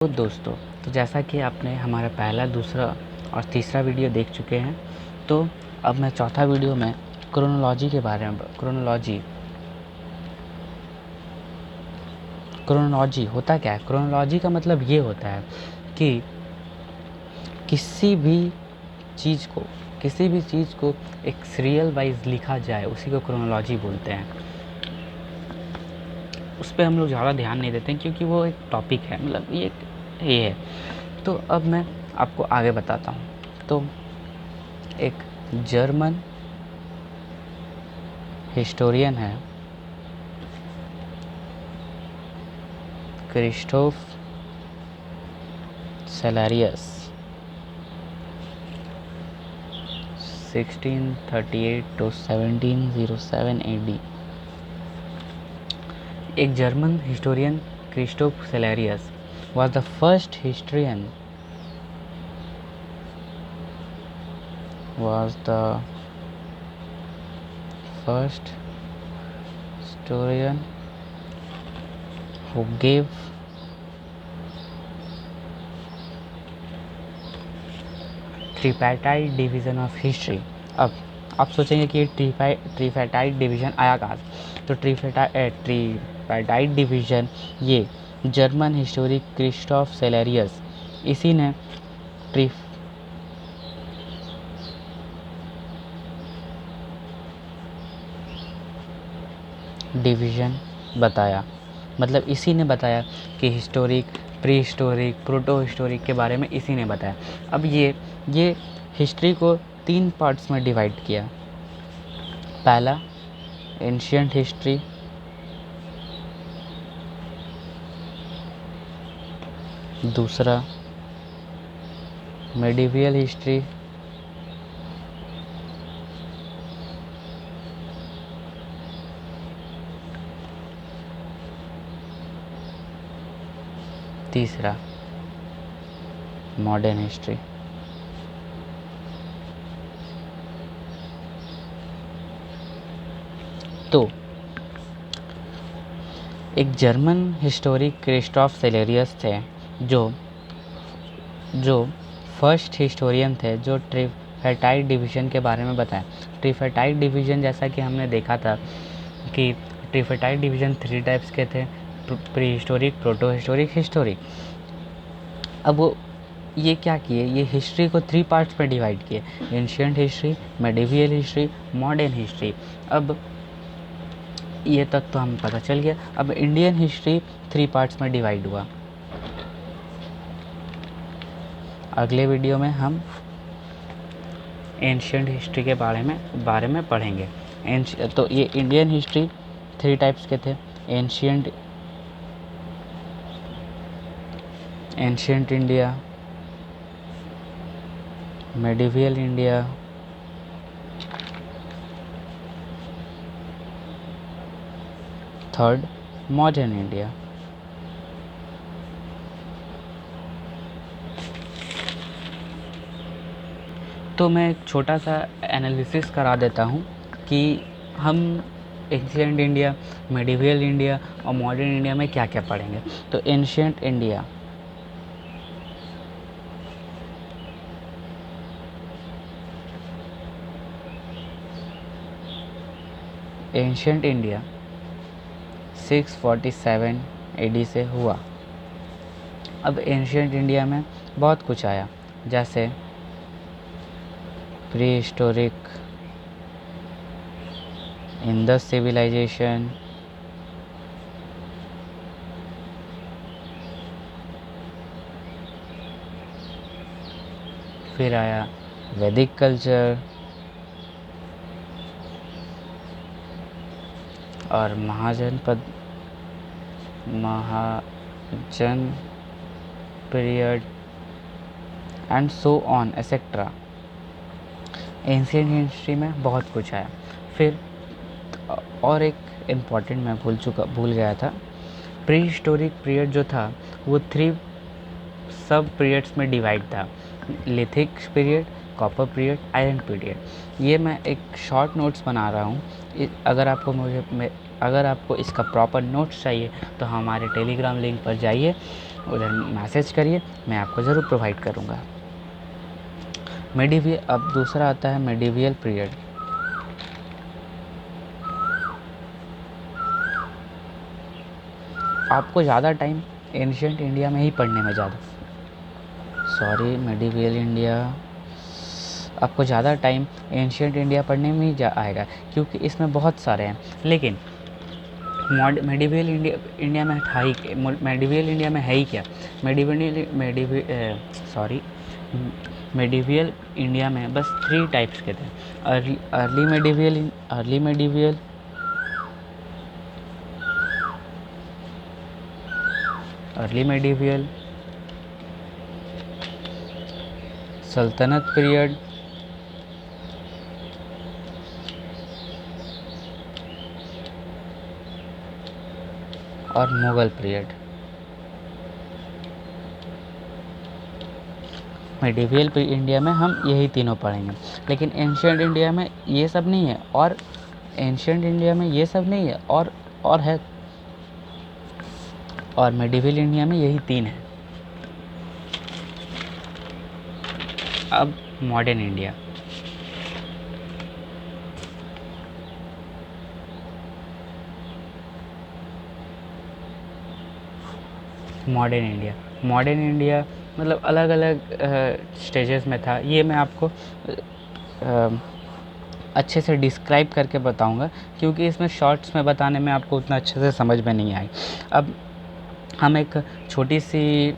तो दोस्तों, तो जैसा कि आपने हमारा पहला, दूसरा और तीसरा वीडियो देख चुके हैं, तो अब मैं चौथा वीडियो में क्रोनोलॉजी के बारे में क्रोनोलॉजी होता क्या है। क्रोनोलॉजी का मतलब ये होता है कि किसी भी चीज़ को एक सीरियल वाइज लिखा जाए, उसी को क्रोनोलॉजी बोलते हैं। उस पर हम लोग ज़्यादा ध्यान नहीं देते हैं क्योंकि वो एक टॉपिक है, मतलब ये है। तो अब मैं आपको आगे बताता हूँ। तो एक जर्मन हिस्टोरियन है, क्रिस्टोफ सेलेरियस, 1638 to 1707 AD। एक German historian Christoph Cellarius was the first historian who gave tripartite division of history. अब आप सोचेंगे कि ट्रिपैटाइड डिवीज़न आया कहाँ से। तो ट्रिपैटाइड डिवीज़न ये जर्मन हिस्टोरिक क्रिस्टोफ सेलेरियस, इसी ने डिवीज़न बताया। मतलब इसी ने बताया कि historic, pre historic, proto historic के बारे में इसी ने बताया। अब ये हिस्ट्री को 3 पार्ट्स में डिवाइड किया। पहला एंशिएंट हिस्ट्री, दूसरा मेडिवियल हिस्ट्री, तीसरा मॉडर्न हिस्ट्री। तो एक जर्मन हिस्टोरिक क्रिस्टोफ सेलेरियस थे जो फर्स्ट हिस्टोरियन थे जो ट्रिपैटाइड डिवीज़न के बारे में बताएं। ट्रिपैटाइड डिवीज़न, जैसा कि हमने देखा था कि ट्रिपैटाइड डिवीज़न 3 टाइप्स के थे, pre historic, proto historic, historic. अब वो ये क्या किए, ये हिस्ट्री को 3 पार्ट्स में डिवाइड किए, ancient history, medieval history, modern history. अब ये तक तो हमें पता चल गया। अब इंडियन हिस्ट्री 3 पार्ट्स में डिवाइड हुआ। अगले वीडियो में हम एंशिएंट हिस्ट्री के बारे में पढ़ेंगे। तो ये इंडियन हिस्ट्री 3 टाइप्स के थे, ancient India, medieval India, third modern India. तो मैं एक छोटा सा एनालिसिस करा देता हूँ कि हम एंशिएंट इंडिया, मेडिवियल इंडिया और मॉडर्न इंडिया में क्या क्या पढ़ेंगे। तो एंशिएंट इंडिया 647 AD से हुआ। अब एंशिएंट इंडिया में बहुत कुछ आया, जैसे प्री हिस्टोरिक, इंडस सिविलाइजेशन, फिर आया वैदिक कल्चर और Mahajan period and so on etcetera. Ancient history में बहुत कुछ आया। फिर और एक इम्पॉर्टेंट मैं भूल गया था, प्री हिस्टोरिक पीरियड जो था वो 3 सब पीरियड्स में डिवाइड था, lithic period, copper period, iron period. ये मैं एक शॉर्ट नोट्स बना रहा हूँ। अगर आपको अगर आपको इसका प्रॉपर नोट्स चाहिए तो हमारे टेलीग्राम लिंक पर जाइए, उधर मैसेज करिए, मैं आपको ज़रूर प्रोवाइड करूँगा। मेडिवियल, अब दूसरा आता है मेडिवियल पीरियड। आपको ज़्यादा टाइम एंशिएंट इंडिया में ही पढ़ने में मेडिवियल इंडिया, आपको ज़्यादा टाइम एंशिएंट इंडिया पढ़ने में ही आएगा, क्योंकि इसमें बहुत सारे हैं। लेकिन मेडिवियल इंडिया में है ही क्या? मेडिवियल इंडिया में बस 3 टाइप्स के थे। अर्ली मेडिवियल, सल्तनत पीरियड और मुगल पीरियड। मेडिवियल इंडिया में हम यही तीनों पढ़ेंगे, लेकिन एंशिएंट इंडिया में ये सब नहीं है, और है, और मेडिवियल इंडिया में यही 3 है। अब मॉडर्न इंडिया। मॉडर्न इंडिया मतलब अलग अलग स्टेजेस में था। ये मैं आपको अच्छे से डिस्क्राइब करके बताऊंगा, क्योंकि इसमें शॉर्ट्स में बताने में आपको उतना अच्छे से समझ में नहीं आई। अब हम एक छोटी सी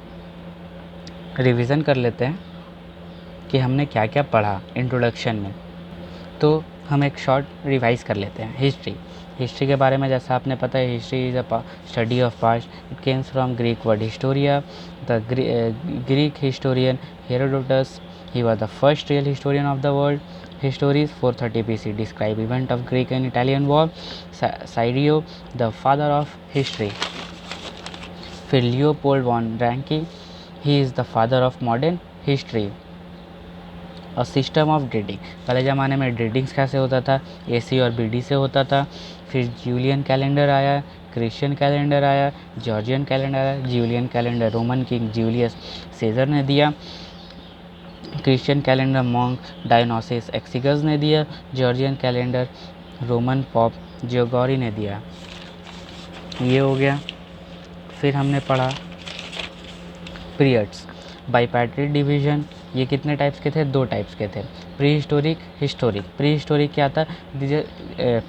रिवीजन कर लेते हैं कि हमने क्या क्या पढ़ा इंट्रोडक्शन में। तो हम एक शॉर्ट रिवाइज कर लेते हैं। हिस्ट्री के बारे में जैसा आपने पता है, history is a study of past. It Kemps from Greek word Historia. The Greek historian Herodotus, he was the first real historian of the world. Histories 430 BC describe event of Greek and Italian war. Cyril, the father of history. फिर Leopold von Ranke, he is the father of modern history. और system of dating, पहले ज़माने में datings कैसे होता था, AC और BD से होता था। फिर जूलियन कैलेंडर आया, क्रिश्चियन कैलेंडर आया, जॉर्जियन कैलेंडर आया। Julian calendar Roman king Julius Caesar ने दिया। Christian calendar monk Dionysius Exiguus ने दिया। Georgian calendar Roman pope Gregory ने दिया। ये हो गया। फिर हमने पढ़ा पीरियड्स, बाइपैट्रिक डिवीजन। ये कितने टाइप्स के थे? 2 टाइप्स के थे, pre historic, historic. Pre historic क्या था? प्री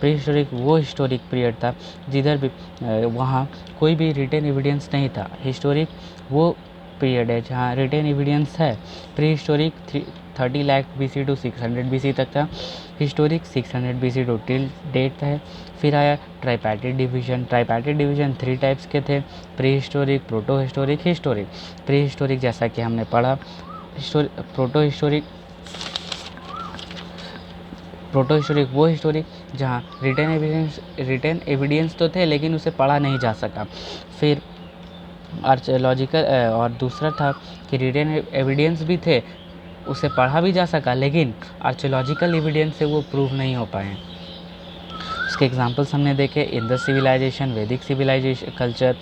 हिस्टोरिक वो हिस्टोरिक पीरियड था जिधर भी वहाँ कोई भी रिटन एविडेंस नहीं था। हिस्टोरिक वो पीरियड है जहाँ रिटन एविडेंस है। Pre historic 30 lakh BC to 600 BC तक था। Historic 600 BC to till date है। फिर आया tripartite division. Tripartite division 3 types के थे, pre historic, proto historic, historic. Pre historic जैसा कि हमने पढ़ा, प्रोटो हिस्टोरिक वो हिस्टोरिक जहाँ रिटन एविडेंस तो थे लेकिन उसे पढ़ा नहीं जा सका। फिर आर्कियोलॉजिकल, और दूसरा था कि रिटन एविडेंस भी थे, उसे पढ़ा भी जा सका, लेकिन आर्कियोलॉजिकल एविडेंस से वो प्रूव नहीं हो पाए। उसके एग्जांपल्स हमने देखे, Indus civilisation, Vedic civilisation culture.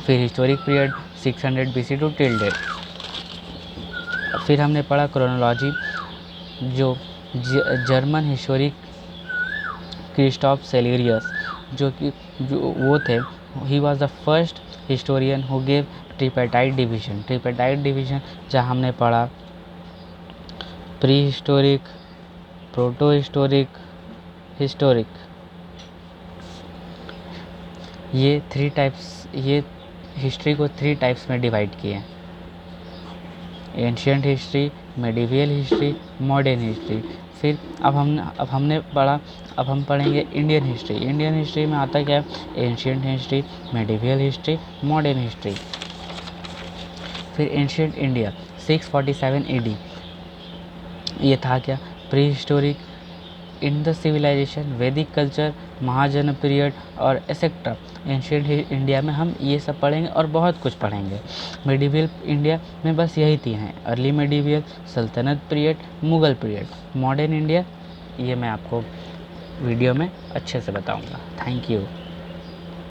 फिर historic period 600 BC to till date. फिर हमने पढ़ा क्रोनोलॉजी, जो जर्मन हिस्टोरिक क्रिस्टॉफ सेलेरियस जो वो थे, he was the first historian who gave tripartite division. Tripartite division जहाँ हमने पढ़ा pre historic, proto historic, historic. ये 3 टाइप्स, ये हिस्ट्री को 3 टाइप्स में डिवाइड किए हैं, ancient history, medieval history, modern history. फिर अब हम पढ़ेंगे इंडियन हिस्ट्री। इंडियन हिस्ट्री में आता क्या है? Ancient history, medieval history, modern history. फिर एंशिएंट इंडिया 647 AD, ये था क्या? प्री हिस्टोरिक, इंडस सिविलाइजेशन, वैदिक कल्चर, महाजन पीरियड और एसेट्रा। एंशिएंट इंडिया में हम ये सब पढ़ेंगे और बहुत कुछ पढ़ेंगे। मेडिवियल इंडिया में बस यही 3 हैं, अर्ली मेडिवियल, सल्तनत period, Mughal period. Modern India ये मैं आपको वीडियो में अच्छे से बताऊँगा। Thank you.